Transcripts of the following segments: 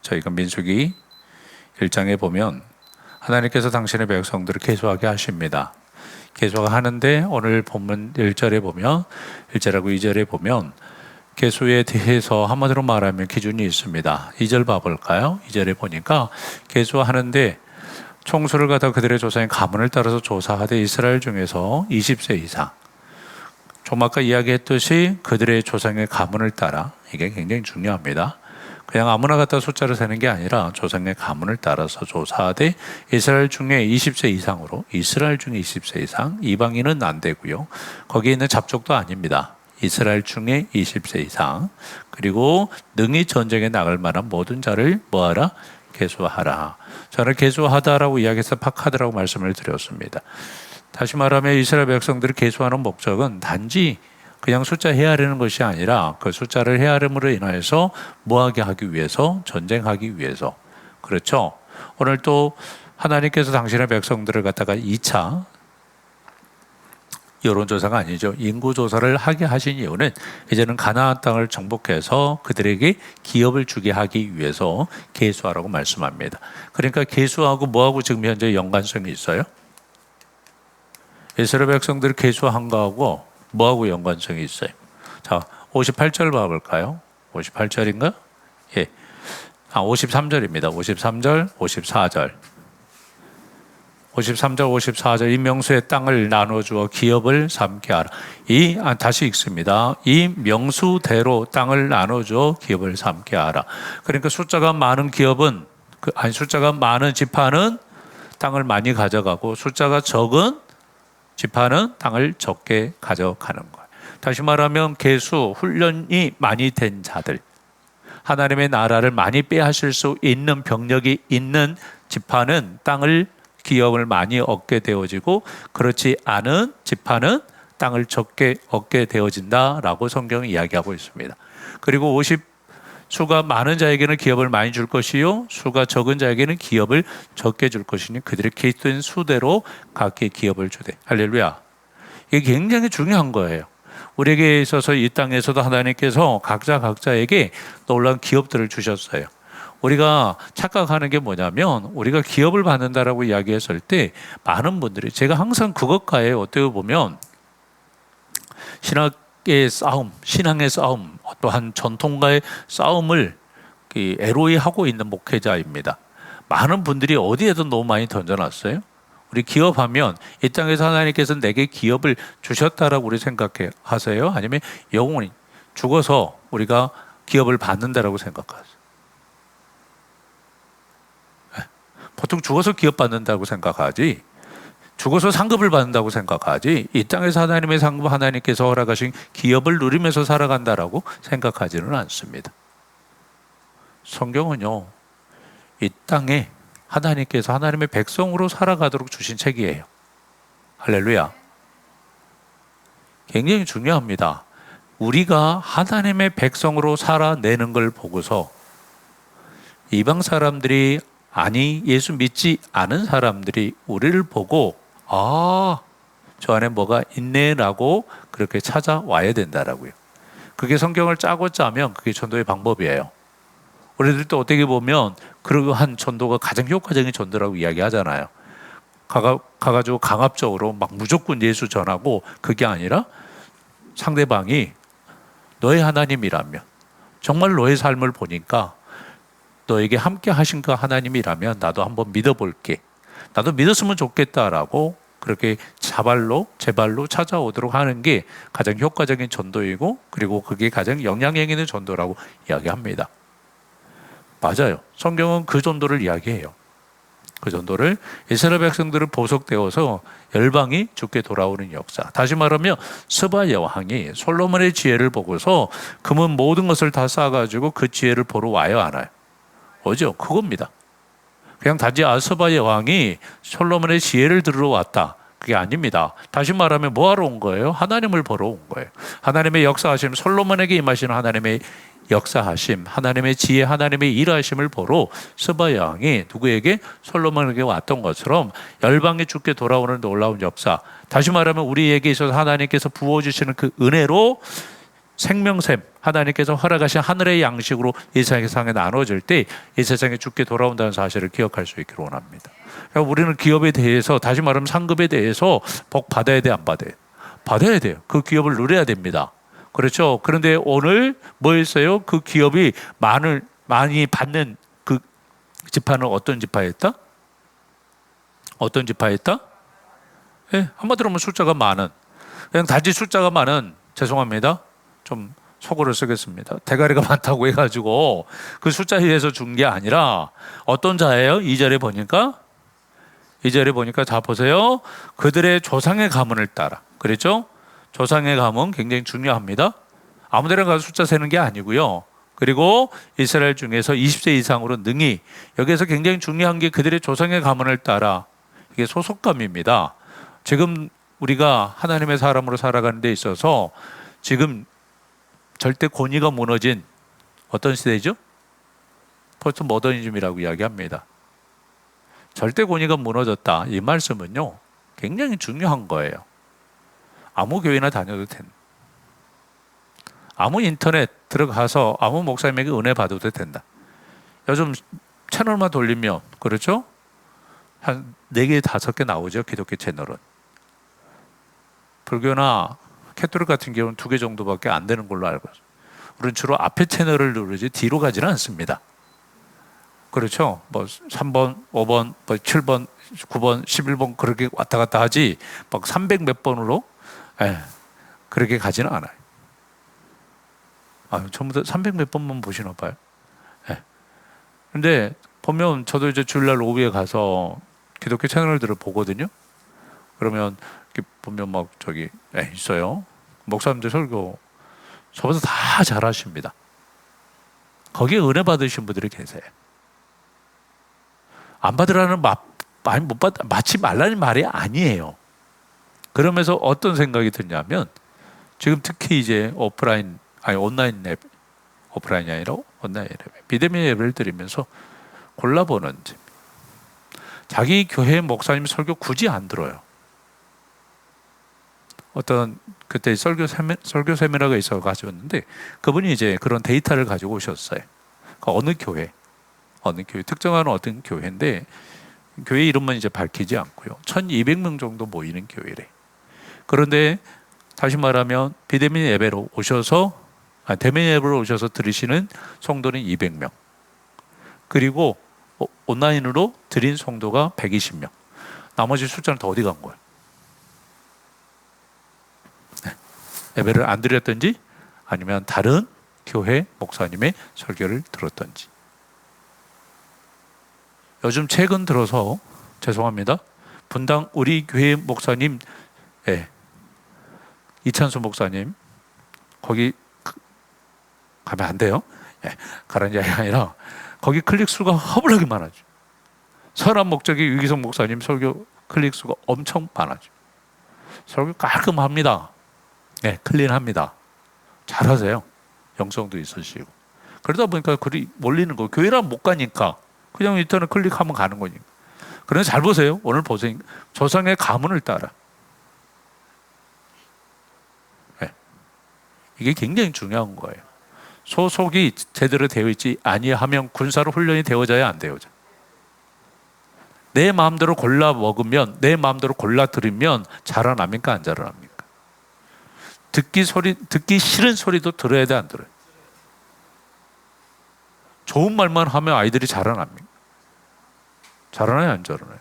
저희가 민수기 1장에 보면 하나님께서 당신의 백성들을 계수하게 하십니다. 계수하는데 오늘 본문 1절에 보면 1절하고 2절에 보면 계수에 대해서 한마디로 말하면 기준이 있습니다. 2절 봐볼까요? 2절에 보니까 계수하는데 총수를 갖다 그들의 조상의 가문을 따라서 조사하되 이스라엘 중에서 20세 이상, 좀 아까 이야기했듯이 그들의 조상의 가문을 따라, 이게 굉장히 중요합니다. 그냥 아무나 갖다 숫자를 세는 게 아니라 조상의 가문을 따라서 조사하되 이스라엘 중에 20세 이상으로, 이스라엘 중에 20세 이상, 이방인은 안 되고요. 거기에 있는 잡족도 아닙니다. 이스라엘 중에 20세 이상, 그리고 능히 전쟁에 나갈 만한 모든 자를 뭐하라? 계수하라. 저는 계수하다라고 이야기해서 파카드라고 말씀을 드렸습니다. 다시 말하면 이스라엘 백성들을 계수하는 목적은 단지 그냥 숫자 헤아리는 것이 아니라 그 숫자를 헤아림으로 인하여서 뭐하게 하기 위해서, 전쟁하기 위해서. 그렇죠? 오늘 또 하나님께서 당신의 백성들을 갖다가 2차 여론조사가 아니죠. 인구조사를 하게 하신 이유는 이제는 가나안 땅을 정복해서 그들에게 기업을 주게 하기 위해서 계수하라고 말씀합니다. 그러니까 계수하고 뭐하고 지금 현재 연관성이 있어요? 이스라엘 백성들을 계수한 거하고 뭐하고 연관성이 있어요? 자, 58절 봐볼까요? 58절인가? 예. 53절입니다. 53절, 54절. 53절, 54절. 이 명수의 땅을 나눠주어 기업을 삼게 하라. 다시 읽습니다. 이 명수대로 땅을 나눠주어 기업을 삼게 하라. 그러니까 숫자가 많은 기업은, 숫자가 많은 지파는 땅을 많이 가져가고 숫자가 적은 지파는 땅을 적게 가져가는 거예요. 다시 말하면 계수, 훈련이 많이 된 자들, 하나님의 나라를 많이 빼앗을 수 있는 병력이 있는 지파는 땅을, 기업을 많이 얻게 되어지고 그렇지 않은 지파는 땅을 적게 얻게 되어진다라고 성경이 이야기하고 있습니다. 그리고 수가 많은 자에게는 기업을 많이 줄 것이요 수가 적은 자에게는 기업을 적게 줄 것이니 그들의 계수된 수대로 각기 기업을 주되. 할렐루야. 이게 굉장히 중요한 거예요. 우리에게 있어서 이 땅에서도 하나님께서 각자에게 놀라운 기업들을 주셨어요. 우리가 착각하는 게 뭐냐면 우리가 기업을 받는다라고 이야기했을 때 많은 분들이, 제가 항상 그것과의 어떻게 보면 신학의 싸움, 신앙의 싸움, 또한 전통과의 싸움을 애로이 하고 있는 목회자입니다. 많은 분들이 어디에도 너무 많이 던져놨어요. 우리 기업하면 이 땅에서 하나님께서 내게 기업을 주셨다라고 우리 생각하세요? 아니면 영원히 죽어서 우리가 기업을 받는다라고 생각하세요? 보통 죽어서 기업 받는다고 생각하지, 죽어서 상급을 받는다고 생각하지, 이 땅에서 하나님의 상급, 하나님께서 허락하신 기업을 누리면서 살아간다라고 생각하지는 않습니다. 성경은요, 이 땅에 하나님께서 하나님의 백성으로 살아가도록 주신 책이에요. 할렐루야. 굉장히 중요합니다. 우리가 하나님의 백성으로 살아내는 걸 보고서 이방 사람들이, 아니 예수 믿지 않은 사람들이 우리를 보고 저 안에 뭐가 있네라고 그렇게 찾아와야 된다라고요. 그게 성경을 짜고 짜면 그게 전도의 방법이에요. 우리들도 어떻게 보면 그러한 전도가 가장 효과적인 전도라고 이야기하잖아요. 가가지고 강압적으로 막 무조건 예수 전하고, 그게 아니라 상대방이 너의 하나님이라면, 정말 너의 삶을 보니까 너에게 함께 하신 그 하나님이라면 나도 한번 믿어볼게, 나도 믿었으면 좋겠다라고 그렇게 제 발로 찾아오도록 하는 게 가장 효과적인 전도이고, 그리고 그게 가장 영향력 있는 전도라고 이야기합니다. 맞아요. 성경은 그 전도를 이야기해요. 그 전도를, 이스라엘 백성들을 보석되어서 열방이 주께 돌아오는 역사. 다시 말하면 스바야 왕이 솔로몬의 지혜를 보고서 금은 모든 것을 다 쌓아가지고 그 지혜를 보러 와요, 안 와요? 오죠. 그겁니다. 그냥 단지 스바야 왕이 솔로몬의 지혜를 들으러 왔다, 그게 아닙니다. 다시 말하면 뭐하러 온 거예요? 하나님을 보러 온 거예요. 하나님의 역사하심, 솔로몬에게 임하시는 하나님의 역사하심, 하나님의 지혜, 하나님의 일하심을 보러 스바야 왕이 누구에게? 솔로몬에게 왔던 것처럼 열방에 주께 돌아오는 놀라운 역사. 다시 말하면 우리에게 있어서 하나님께서 부어주시는 그 은혜로 생명샘 하나님께서 허락하신 하늘의 양식으로 이 세상에 나눠질 때 이 세상에 죽게 돌아온다는 사실을 기억할 수 있기를 원합니다. 그러니까 우리는 기업에 대해서, 다시 말하면 상급에 대해서 복 받아야 돼, 안 받아야 돼? 받아야 돼요. 그 기업을 누려야 됩니다. 그렇죠. 그런데 오늘 뭐였어요? 그 기업이 많이 받는 그 지파는 어떤 지파였다? 어떤 지파였다? 예, 한마디로 하면 숫자가 많은, 그냥 단지 숫자가 많은, 죄송합니다, 좀 속어를 쓰겠습니다, 대가리가 많다고 해가지고 그 숫자에 의해서 준 게 아니라 어떤 자예요? 2절에 보니까 자 보세요. 그들의 조상의 가문을 따라. 그랬죠? 조상의 가문 굉장히 중요합니다. 아무데나 가서 숫자 세는 게 아니고요. 그리고 이스라엘 중에서 20세 이상으로 능히, 여기에서 굉장히 중요한 게 그들의 조상의 가문을 따라, 이게 소속감입니다. 지금 우리가 하나님의 사람으로 살아가는 데 있어서 지금 절대 권위가 무너진 어떤 시대죠? 포스트 모더니즘이라고 이야기합니다. 절대 권위가 무너졌다. 이 말씀은요, 굉장히 중요한 거예요. 아무 교회나 다녀도 된다. 아무 인터넷 들어가서 아무 목사님에게 은혜 받아도 된다. 요즘 채널만 돌리면, 그렇죠? 한 4개, 5개 나오죠, 기독교 채널은. 불교나 캐토릭 같은 경우는 2개 정도밖에 안 되는 걸로 알고 있어요. 우리는 주로 앞에 채널을 누르지 뒤로 가지는 않습니다. 그렇죠? 뭐 3번, 5번, 뭐 7번, 9번, 11번 그렇게 왔다 갔다 하지 막 300 몇 번으로 그렇게 가지는 않아요. 전부 다 300 몇 번만 보시나 봐요. 근데 보면 저도 이제 주일날 오후에 가서 기독교 채널들을 보거든요. 그러면 이렇게 보면 막 저기 있어요. 목사님들 설교 저보다 다 잘하십니다. 거기에 은혜 받으신 분들이 계세요. 안 받으라는 많이 못 받, 맞지 말라는 말이 아니에요. 그러면서 어떤 생각이 드냐면, 지금 특히 이제 온라인 예배, 오프라인이 아니라 온라인 예배, 비대면 예배를 드리면서 골라보는 집. 자기 교회 목사님 설교 굳이 안 들어요. 어떤 그때 설교 세미나가 있어 가지고는데, 그분이 이제 그런 데이터를 가지고 오셨어요. 어느 교회 특정한 어떤 교회인데, 교회 이름은 이제 밝히지 않고요, 1200명 정도 모이는 교회래. 그런데 다시 말하면 비대면 예배로 오셔서 대면 예배로 오셔서 들으시는 성도는 200명, 그리고 온라인으로 드린 성도가 120명. 나머지 숫자는 다 어디 간 거예요? 예배를 안 드렸든지 아니면 다른 교회 목사님의 설교를 들었든지. 요즘 최근 들어서, 죄송합니다, 분당 우리 교회 목사님, 이찬수 목사님, 거기 가면 안 돼요. 가라는 이야기가 아니라 거기 클릭 수가 허블나게 많아져. 선한 목적의 유기성 목사님 설교 클릭 수가 엄청 많아져. 설교 깔끔합니다. 클린합니다. 잘하세요. 영성도 있으시고. 그러다 보니까 글이 몰리는 거예요. 교회랑 못 가니까 그냥 인터넷 클릭하면 가는 거니까. 그래서 잘 보세요. 오늘 보세요. 조상의 가문을 따라. 이게 굉장히 중요한 거예요. 소속이 제대로 되어 있지 아니하면 군사로 훈련이 되어져야 안 되어져. 내 마음대로 골라 먹으면, 내 마음대로 골라 들으면 자라납니까, 안 자라납니까? 듣기 싫은 소리도 들어야 돼, 안 들어요? 좋은 말만 하면 아이들이 자라납니까? 자라나요, 안 자라나요?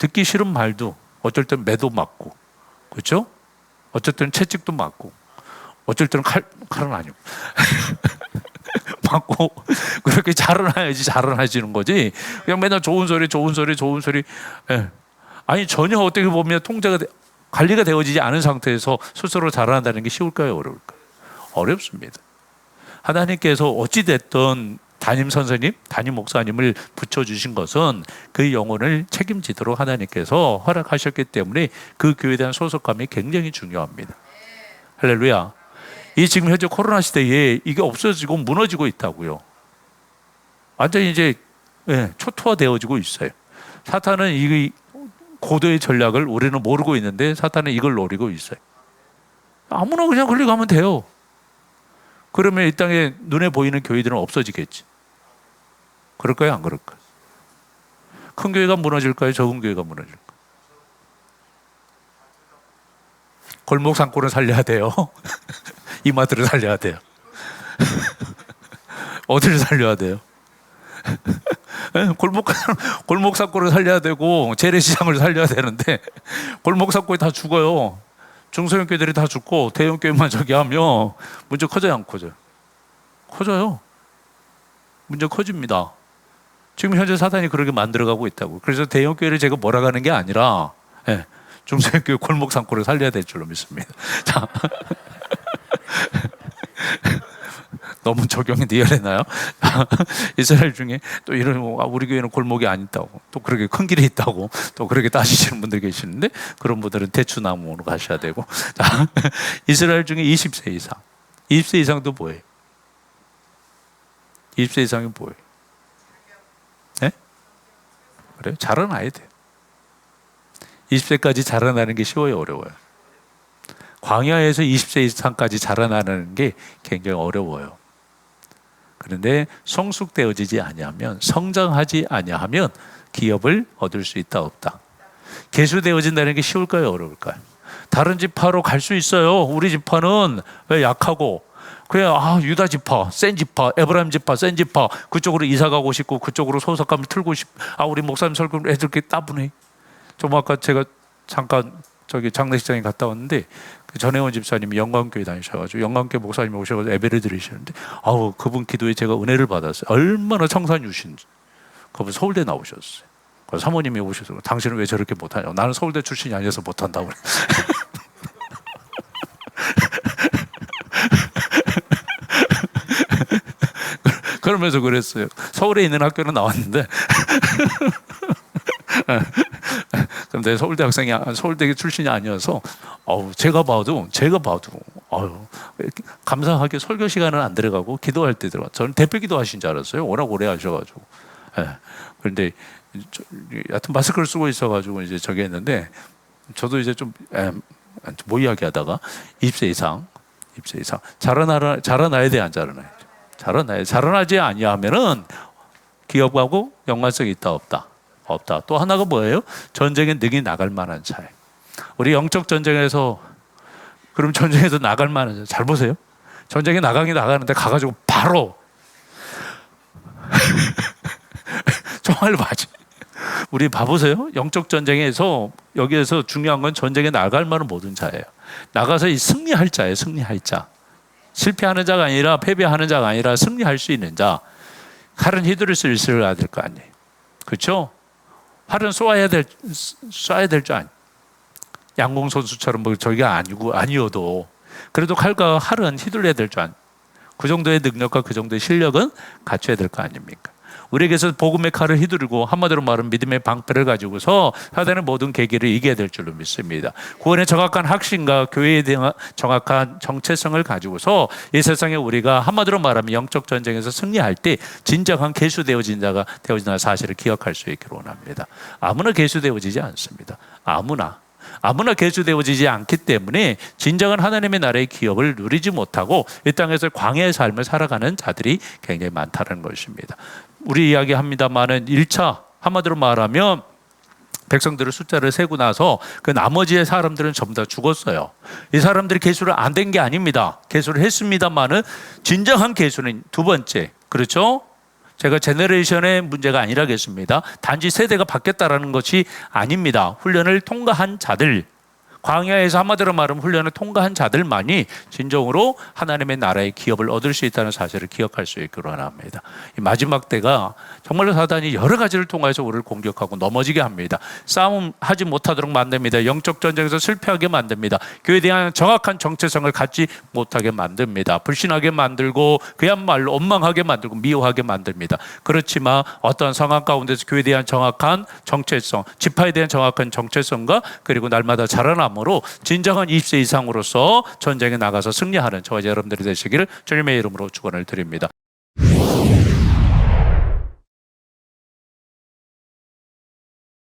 듣기 싫은 말도 어쩔 땐 매도 맞고, 그렇죠? 어쩔 때는 채찍도 맞고, 어쩔 때는 칼은 아니고 맞고, 그렇게 자라나야지 자라나지는 거지. 그냥 맨날 좋은 소리. 아니, 전혀 어떻게 보면 관리가 되어지지 않은 상태에서 스스로 자라난다는 게 쉬울까요, 어려울까요? 어렵습니다. 하나님께서 어찌됐든 담임 선생님, 담임 목사님을 붙여주신 것은 그 영혼을 책임지도록 하나님께서 허락하셨기 때문에 그 교회에 대한 소속감이 굉장히 중요합니다. 할렐루야. 이 지금 현재 코로나 시대에 이게 없어지고 무너지고 있다고요. 완전히 이제 초토화되어지고 있어요. 사탄은 이 고도의 전략을 우리는 모르고 있는데 사탄은 이걸 노리고 있어요. 아무나 그냥 클릭하면 돼요. 그러면 이 땅에 눈에 보이는 교회들은 없어지겠지. 그럴까요? 안 그럴까요? 큰 교회가 무너질까요? 적은 교회가 무너질까요? 골목 상권을 살려야 돼요. 이마트를 살려야 돼요. 어디를 살려야 돼요? 골목 상권을 살려야 되고 재래시장을 살려야 되는데 골목 상권이 다 죽어요. 중소형 교회들이 다 죽고 대형 교회만 저기 하면 문제 커져요, 안 커져요? 커져요. 문제 커집니다. 지금 현재 사단이 그렇게 만들어가고 있다고. 그래서 대형 교회를 제가 몰아가는 게 아니라 중소형 교회 골목 상권을 살려야 될 줄로 믿습니다. 자, 너무 적용이 리얼했나요? 이스라엘 중에 또 이런 우리 교회는 골목이 안 있다고, 또 그렇게 큰 길이 있다고, 또 그렇게 따지시는 분들 계시는데 그런 분들은 대추나무로 가셔야 되고. 자, 이스라엘 중에 20세 이상, 20세 이상도 뭐예요? 20세 이상이 뭐예요? 네? 그래요? 자라나야 돼요. 20세까지 자라나는 게 쉬워요, 어려워요? 광야에서 20세 이상까지 자라나는 게 굉장히 어려워요. 그런데 성숙되어지지 아니하면, 성장하지 아니하면 기업을 얻을 수 있다 없다. 계수되어진다는 게 쉬울까요, 어려울까요? 다른 지파로 갈 수 있어요. 우리 지파는 왜 약하고, 그래, 유다 지파, 센 지파, 에브라임 지파, 센 지파, 그쪽으로 이사 가고 싶고 그쪽으로 소속감을 틀고 우리 목사님 설교 애들 게 따분해. 좀 아까 제가 잠깐 저기 장례식장에 갔다 왔는데 그 전혜원 집사님이 영광교회 다니셔가지고 영광교회 목사님이 오셔가지고 예배를 드리시는데 그분 기도에 제가 은혜를 받았어요. 얼마나 청산유신지. 그분 서울대 나오셨어요. 그래서 사모님이 오셔서 당신은 왜 저렇게 못하냐? 나는 서울대 출신이 아니어서 못한다고 그래. 그러면서 그랬어요. 서울에 있는 학교는 나왔는데 근데 서울대 학생이 서울대 출신이 아니어서 제가 봐도 감사하게 설교 시간은 안 들어가고 기도할 때 들어가. 저는 대표 기도하신 줄 알았어요. 워낙 오래 하셔가지고. 그런데 여하튼 마스크를 쓰고 있어가지고 이제 저기 했는데 저도 이제 좀 뭐 이야기하다가 20세 이상 자라나야 돼, 안 자라나야 돼? 자라나지 아니하면은 기업하고 연관성이 있다 없다? 없다. 또 하나가 뭐예요? 전쟁에 능히 나갈 만한 차이. 우리 영적 전쟁에서, 그럼 전쟁에서 나갈 만한 차이. 잘 보세요. 전쟁에 나가는데 가가지고 바로 총알 맞이. 우리 봐보세요. 영적 전쟁에서 여기에서 중요한 건 전쟁에 나갈 만한 모든 자예요. 나가서 승리할 자예요. 승리할 자. 실패하는 자가 아니라, 패배하는 자가 아니라 승리할 수 있는 자. 칼은 휘두를 수 있어야 될 거 아니에요. 그렇죠? 활은 쏴야 될 줄 아니. 양궁 선수처럼 저기가 아니어도 그래도 칼과 활은 휘둘려야 될 줄 아니. 그 정도의 능력과 그 정도의 실력은 갖춰야 될 거 아닙니까? 우리에게서 복음의 칼을 휘두르고 한마디로 말하면 믿음의 방패를 가지고서 사단의 모든 계기를 이겨야 될 줄로 믿습니다. 구원의 정확한 확신과 교회에 대한 정확한 정체성을 가지고서 이 세상에 우리가 한마디로 말하면 영적 전쟁에서 승리할 때 진정한 계수되어진 자가 되어진다는 사실을 기억할 수 있기를 원합니다. 아무나 계수되어지지 않습니다. 아무나 계수되어지지 않기 때문에 진정한 하나님의 나라의 기업을 누리지 못하고 이 땅에서 광야의 삶을 살아가는 자들이 굉장히 많다는 것입니다. 우리 이야기합니다만은 1차 한마디로 말하면 백성들의 숫자를 세고 나서 그 나머지의 사람들은 전부 다 죽었어요. 이 사람들이 계수를 안 된 게 아닙니다. 계수를 했습니다만은 진정한 계수는 두 번째, 그렇죠? 제가 제너레이션의 문제가 아니라겠습니다. 단지 세대가 바뀌었다라는 것이 아닙니다. 훈련을 통과한 자들, 광야에서 한마디로 말하면 훈련을 통과한 자들만이 진정으로 하나님의 나라의 기업을 얻을 수 있다는 사실을 기억할 수 있기를 원합니다. 이 마지막 때가 정말로 사단이 여러 가지를 통해서 우리를 공격하고 넘어지게 합니다. 싸움하지 못하도록 만듭니다. 영적 전쟁에서 실패하게 만듭니다. 교회에 대한 정확한 정체성을 갖지 못하게 만듭니다. 불신하게 만들고 그야말로 원망하게 만들고 미워하게 만듭니다. 그렇지만 어떠한 상황 가운데서 교회에 대한 정확한 정체성, 지파에 대한 정확한 정체성과 그리고 날마다 자라남으로 진정한 20세 이상으로서 전쟁에 나가서 승리하는 저와 여러분들이 되시기를 주님의 이름으로 축원을 드립니다.